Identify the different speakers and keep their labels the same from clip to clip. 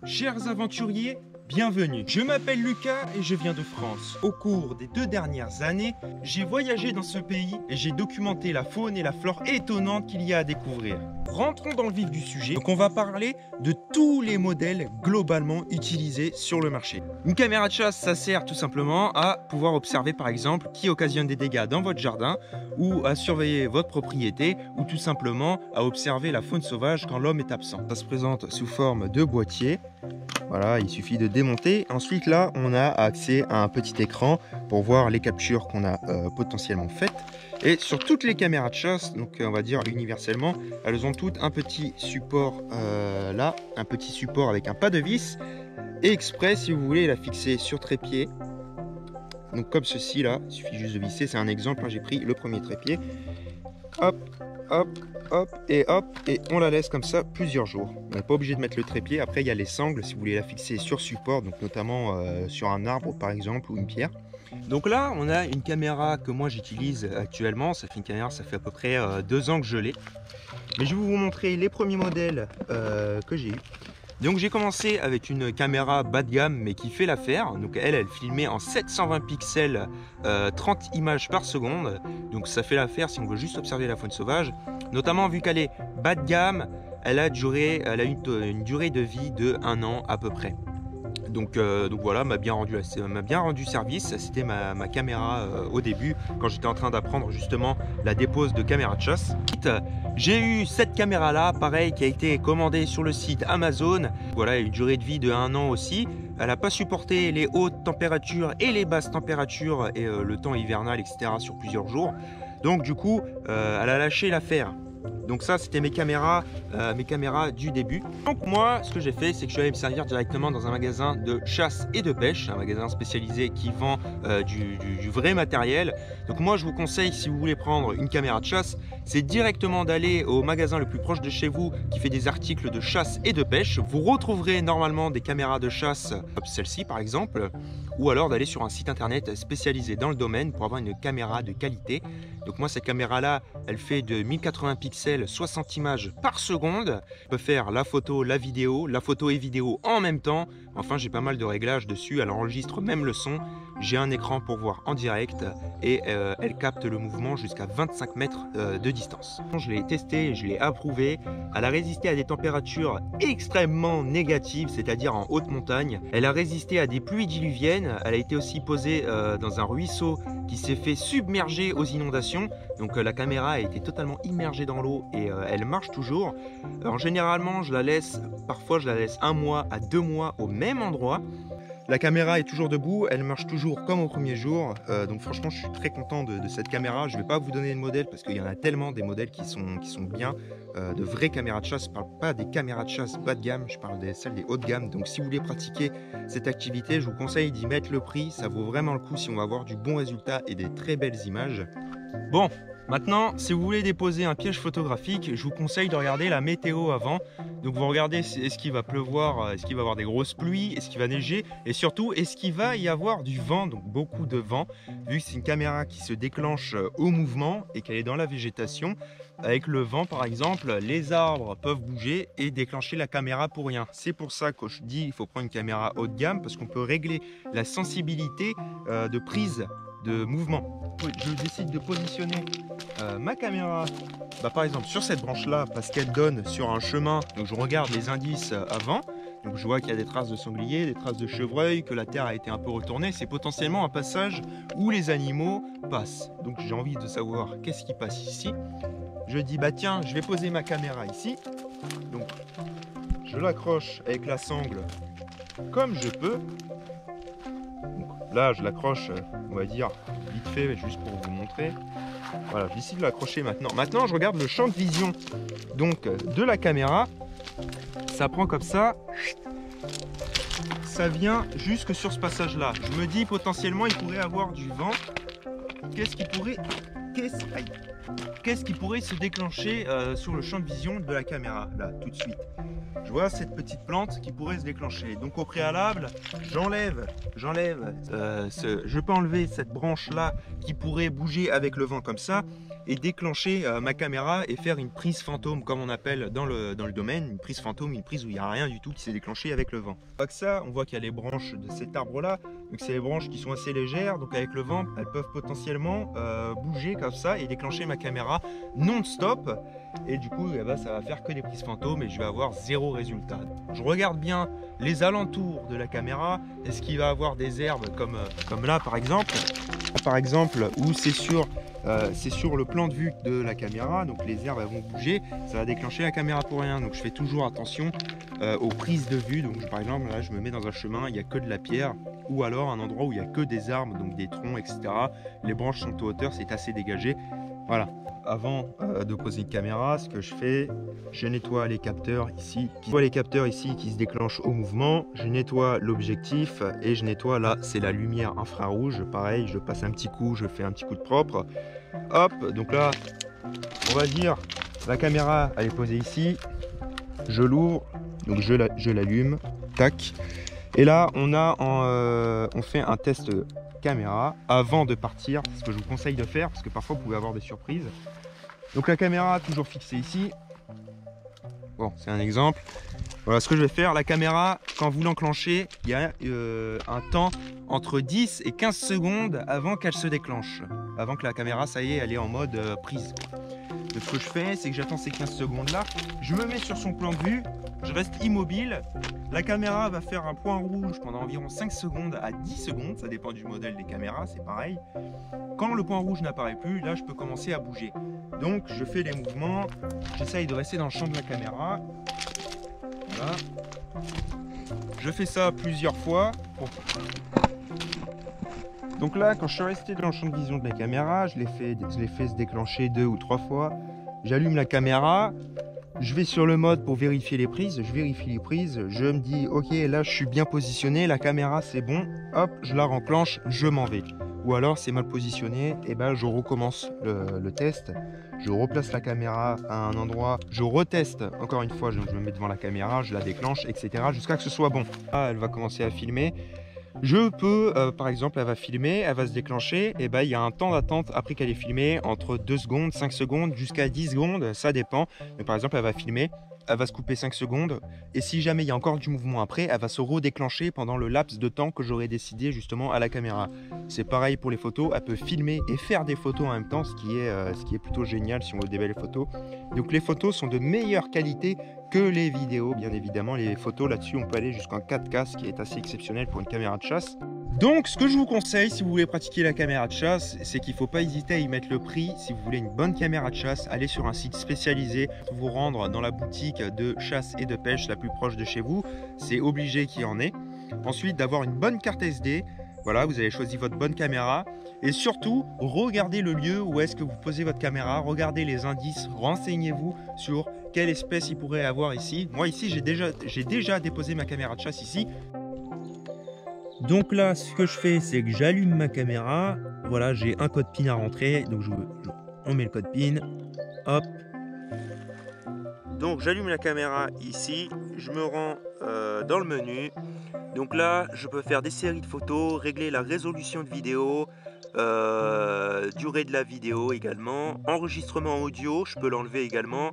Speaker 1: Chers aventuriers, bienvenue. Je m'appelle Lucas et je viens de France. Au cours des 2 dernières années, j'ai voyagé dans ce pays et j'ai documenté la faune et la flore étonnantes qu'il y a à découvrir. Rentrons dans le vif du sujet. Donc on va parler de tous les modèles globalement utilisés sur le marché. Une caméra de chasse, ça sert tout simplement à pouvoir observer par exemple qui occasionne des dégâts dans votre jardin ou à surveiller votre propriété ou tout simplement à observer la faune sauvage quand l'homme est absent. Ça se présente sous forme de boîtier. Voilà, il suffit de démonter. Ensuite là, on a accès à un petit écran pour voir les captures qu'on a potentiellement faites. Et sur toutes les caméras de chasse, donc on va dire universellement, elles ont toutes un petit support là, un petit support avec un pas de vis. Et exprès, si vous voulez la fixer sur trépied, donc comme ceci là, il suffit juste de visser. C'est un exemple, hein, j'ai pris le premier trépied. Hop, hop, hop, et on la laisse comme ça plusieurs jours. On n'est pas obligé de mettre le trépied. Après, il y a les sangles si vous voulez la fixer sur support, donc notamment sur un arbre par exemple ou une pierre. Donc là, on a une caméra que moi j'utilise actuellement. Ça fait une caméra, ça fait à peu près 2 ans que je l'ai. Mais je vais vous montrer les premiers modèles que j'ai eu. Donc j'ai commencé avec une caméra bas de gamme mais qui fait l'affaire. Donc elle filmait en 720 pixels, 30 images par seconde. Donc ça fait l'affaire si on veut juste observer la faune sauvage. Notamment vu qu'elle est bas de gamme, elle a une durée de vie de 1 an à peu près. Donc voilà, m'a bien rendu service. C'était ma caméra au début quand j'étais en train d'apprendre justement la dépose de caméra de chasse. J'ai eu cette caméra là, pareil, qui a été commandée sur le site Amazon. Voilà, une durée de vie de 1 an aussi. Elle n'a pas supporté les hautes températures et les basses températures et le temps hivernal, etc. sur plusieurs jours. Donc du coup, elle a lâché l'affaire. Donc ça, c'était mes caméras du début. Donc moi, ce que j'ai fait, c'est que je suis allé me servir directement dans un magasin de chasse et de pêche, un magasin spécialisé qui vend du vrai matériel. Donc moi, je vous conseille, si vous voulez prendre une caméra de chasse, c'est directement d'aller au magasin le plus proche de chez vous qui fait des articles de chasse et de pêche. Vous retrouverez normalement des caméras de chasse, comme celle-ci par exemple, ou alors d'aller sur un site internet spécialisé dans le domaine pour avoir une caméra de qualité. Donc moi, cette caméra-là, elle fait de 1080 pixels, 60 images par seconde. Je peux faire la photo et vidéo en même temps. Enfin, j'ai pas mal de réglages dessus. Elle enregistre même le son. J'ai un écran pour voir en direct et elle capte le mouvement jusqu'à 25 mètres de distance. Je l'ai testé, je l'ai approuvé. Elle a résisté à des températures extrêmement négatives, c'est-à-dire en haute montagne. Elle a résisté à des pluies diluviennes. Elle a été aussi posée dans un ruisseau qui s'est fait submerger aux inondations. Donc la caméra a été totalement immergée dans l'eau et elle marche toujours. Alors généralement, parfois je la laisse 1 mois à 2 mois au même endroit. La caméra est toujours debout, elle marche toujours comme au premier jour. Donc franchement, je suis très content de cette caméra. Je ne vais pas vous donner le modèle parce qu'il y en a tellement des modèles qui sont bien. De vraies caméras de chasse, je ne parle pas des caméras de chasse bas de gamme, je parle de celles des hautes de gamme. Donc si vous voulez pratiquer cette activité, je vous conseille d'y mettre le prix. Ça vaut vraiment le coup si on va avoir du bon résultat et des très belles images. Bon, maintenant, si vous voulez déposer un piège photographique, je vous conseille de regarder la météo avant. Donc vous regardez est-ce qu'il va pleuvoir, est-ce qu'il va y avoir des grosses pluies, est-ce qu'il va neiger et surtout est-ce qu'il va y avoir du vent, donc beaucoup de vent, vu que c'est une caméra qui se déclenche au mouvement et qu'elle est dans la végétation. Avec le vent par exemple, les arbres peuvent bouger et déclencher la caméra pour rien. C'est pour ça que je dis qu'il faut prendre une caméra haut de gamme parce qu'on peut régler la sensibilité de prise de mouvement. Je décide de positionner ma caméra par exemple sur cette branche là parce qu'elle donne sur un chemin. Donc je regarde les indices avant. Donc je vois qu'il y a des traces de sanglier, des traces de chevreuil, que la terre a été un peu retournée. C'est potentiellement un passage où les animaux passent. Donc j'ai envie de savoir qu'est-ce qui passe ici. Je dis bah tiens, je vais poser ma caméra ici. Donc je l'accroche avec la sangle comme je peux. Donc, là je l'accroche, on va dire vite fait, juste pour vous montrer. Voilà, j'essaie de l'accrocher maintenant. Maintenant je regarde le champ de vision donc de la caméra. Ça prend comme ça. Ça vient jusque sur ce passage là. Je me dis potentiellement il pourrait avoir du vent. Qu'est-ce qui pourrait se déclencher sur le champ de vision de la caméra là tout de suite. Je vois cette petite plante qui pourrait se déclencher. Donc au préalable, je peux enlever cette branche là qui pourrait bouger avec le vent comme ça. et déclencher ma caméra et faire une prise fantôme, comme on appelle dans le domaine, une prise fantôme, une prise où il n'y a rien du tout qui s'est déclenché avec le vent. Avec ça, on voit qu'il y a les branches de cet arbre-là, donc c'est les branches qui sont assez légères, donc avec le vent, elles peuvent potentiellement bouger comme ça et déclencher ma caméra non-stop. Et du coup, ça va faire que des prises fantômes et je vais avoir zéro résultat. Je regarde bien les alentours de la caméra. Est-ce qu'il va avoir des herbes comme là par exemple, où c'est sur le plan de vue de la caméra, donc les herbes elles vont bouger, ça va déclencher la caméra pour rien. Donc je fais toujours attention aux prises de vue. Donc par exemple là je me mets dans un chemin, il n'y a que de la pierre, ou alors un endroit où il n'y a que des arbres, donc des troncs, etc. Les branches sont aux hauteurs, c'est assez dégagé. Voilà. Avant de poser une caméra, ce que je fais, je nettoie les capteurs ici. Qui se déclenchent au mouvement. Je nettoie l'objectif et je nettoie là, c'est la lumière infrarouge. Pareil, je passe un petit coup, je fais un petit coup de propre. Hop, donc là, on va dire, la caméra elle est posée ici. Je l'ouvre, donc je l'allume. Tac. Et là, on fait un test caméra avant de partir, ce que je vous conseille de faire parce que parfois vous pouvez avoir des surprises. Donc la caméra toujours fixée ici. Bon, c'est un exemple. Voilà ce que je vais faire. La caméra, quand vous l'enclenchez, il y a un temps entre 10 et 15 secondes avant qu'elle se déclenche. Avant que la caméra, ça y est, elle est en mode prise. Donc ce que je fais, c'est que j'attends ces 15 secondes là. Je me mets sur son plan de vue. Je reste immobile. La caméra va faire un point rouge pendant environ 5 secondes à 10 secondes. Ça dépend du modèle des caméras, c'est pareil. Quand le point rouge n'apparaît plus, là, je peux commencer à bouger. Donc, je fais les mouvements. J'essaye de rester dans le champ de la caméra. Voilà. Je fais ça plusieurs fois. Donc là, quand je suis resté dans le champ de vision de la caméra, je l'ai fait se déclencher 2 ou 3 fois. J'allume la caméra. Je vais sur le mode pour vérifier les prises, je vérifie les prises, je me dis ok là je suis bien positionné, la caméra c'est bon, hop je la renclenche, je m'en vais. Ou alors c'est mal positionné, et ben je recommence le test, je replace la caméra à un endroit, je reteste encore une fois, je me mets devant la caméra, je la déclenche, etc. jusqu'à que ce soit bon. Là elle va commencer à filmer. Je peux, par exemple, elle va filmer, elle va se déclencher, et il y a un temps d'attente après qu'elle est filmée, entre 2 secondes, 5 secondes, jusqu'à 10 secondes, ça dépend. Mais par exemple, elle va filmer, elle va se couper 5 secondes, et si jamais il y a encore du mouvement après, elle va se redéclencher pendant le laps de temps que j'aurais décidé justement à la caméra. C'est pareil pour les photos, elle peut filmer et faire des photos en même temps, ce qui est plutôt génial si on veut des belles photos. Donc les photos sont de meilleure qualité que les vidéos, bien évidemment. Les photos là-dessus, on peut aller jusqu'en 4K, ce qui est assez exceptionnel pour une caméra de chasse. Donc, ce que je vous conseille, si vous voulez pratiquer la caméra de chasse, c'est qu'il ne faut pas hésiter à y mettre le prix. Si vous voulez une bonne caméra de chasse, allez sur un site spécialisé, vous rendre dans la boutique de chasse et de pêche la plus proche de chez vous. C'est obligé qu'il y en ait. Ensuite, d'avoir une bonne carte SD. Voilà, vous avez choisi votre bonne caméra. Et surtout, regardez le lieu où est-ce que vous posez votre caméra, regardez les indices, renseignez-vous sur quelle espèce il pourrait avoir ici. Moi ici, j'ai déjà déposé ma caméra de chasse ici. Donc là, ce que je fais, c'est que j'allume ma caméra. Voilà, j'ai un code PIN à rentrer. Donc on met le code PIN. Hop. Donc j'allume la caméra ici. Je me rends dans le menu. Donc là, je peux faire des séries de photos, régler la résolution de vidéo, durée de la vidéo également, enregistrement audio, je peux l'enlever également,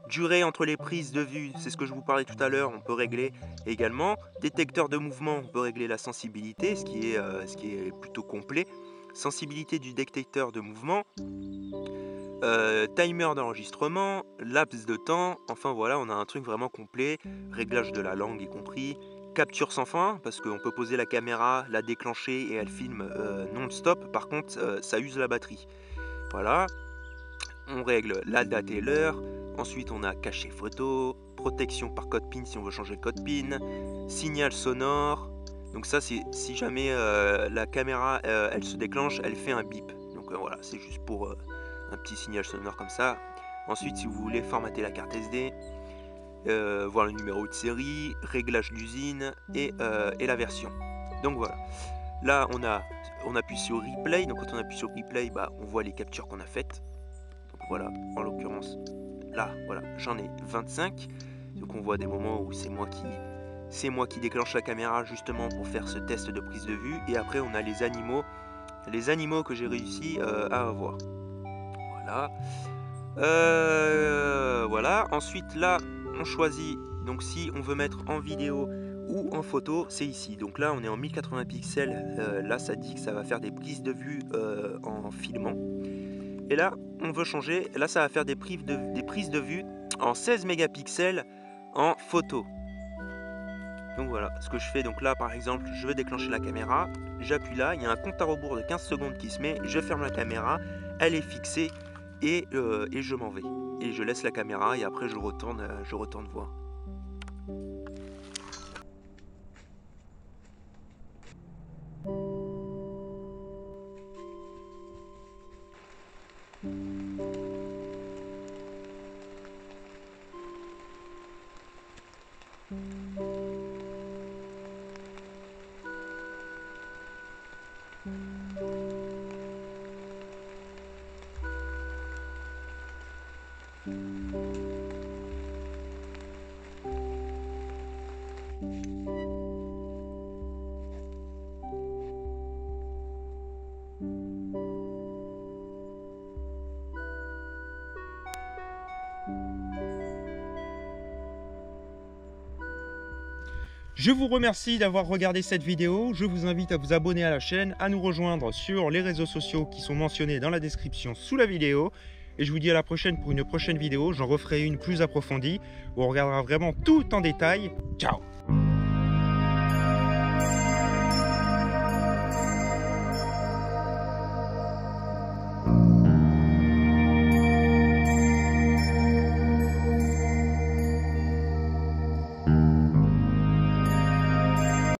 Speaker 1: durée entre les prises de vue, c'est ce que je vous parlais tout à l'heure, on peut régler également, détecteur de mouvement, on peut régler la sensibilité, ce qui est plutôt complet, sensibilité du détecteur de mouvement, timer d'enregistrement, laps de temps, enfin voilà, on a un truc vraiment complet, réglage de la langue y compris, capture sans fin, parce qu'on peut poser la caméra, la déclencher et elle filme non-stop. Par contre, ça use la batterie. Voilà. On règle la date et l'heure. Ensuite, on a cachet photo, protection par code PIN si on veut changer le code PIN, signal sonore. Donc ça, c'est si jamais la caméra, elle se déclenche, elle fait un bip. Donc voilà, c'est juste pour un petit signal sonore comme ça. Ensuite, si vous voulez formater la carte SD, voir le numéro de série, réglage d'usine et la version. Donc voilà, là on appuie sur replay, donc quand on appuie sur replay, on voit les captures qu'on a faites. Donc voilà, en l'occurrence là, voilà, j'en ai 25, donc on voit des moments où c'est moi qui déclenche la caméra justement pour faire ce test de prise de vue. Et après on a les animaux que j'ai réussi à avoir.
Speaker 2: Voilà. Voilà. Ensuite, là, on choisit. Donc, si on veut mettre en vidéo ou en photo, c'est ici. Donc là, on est en 1080 pixels. Là, ça dit que ça va faire des prises de vue en filmant. Et là, on veut changer. Là, ça va faire des prises de vue en 16 mégapixels en photo. Donc voilà ce que je fais. Donc là, par exemple, je veux déclencher la caméra. J'appuie là. Il y a un compte à rebours de 15 secondes qui se met. Je ferme la caméra. Elle est fixée. Et je m'en vais. Et je laisse la caméra. Et après, je retourne voir.
Speaker 1: Je vous remercie d'avoir regardé cette vidéo. Je vous invite à vous abonner à la chaîne, à nous rejoindre sur les réseaux sociaux qui sont mentionnés dans la description sous la vidéo. Et je vous dis à la prochaine pour une prochaine vidéo. J'en referai une plus approfondie où on regardera vraiment tout en détail. Ciao!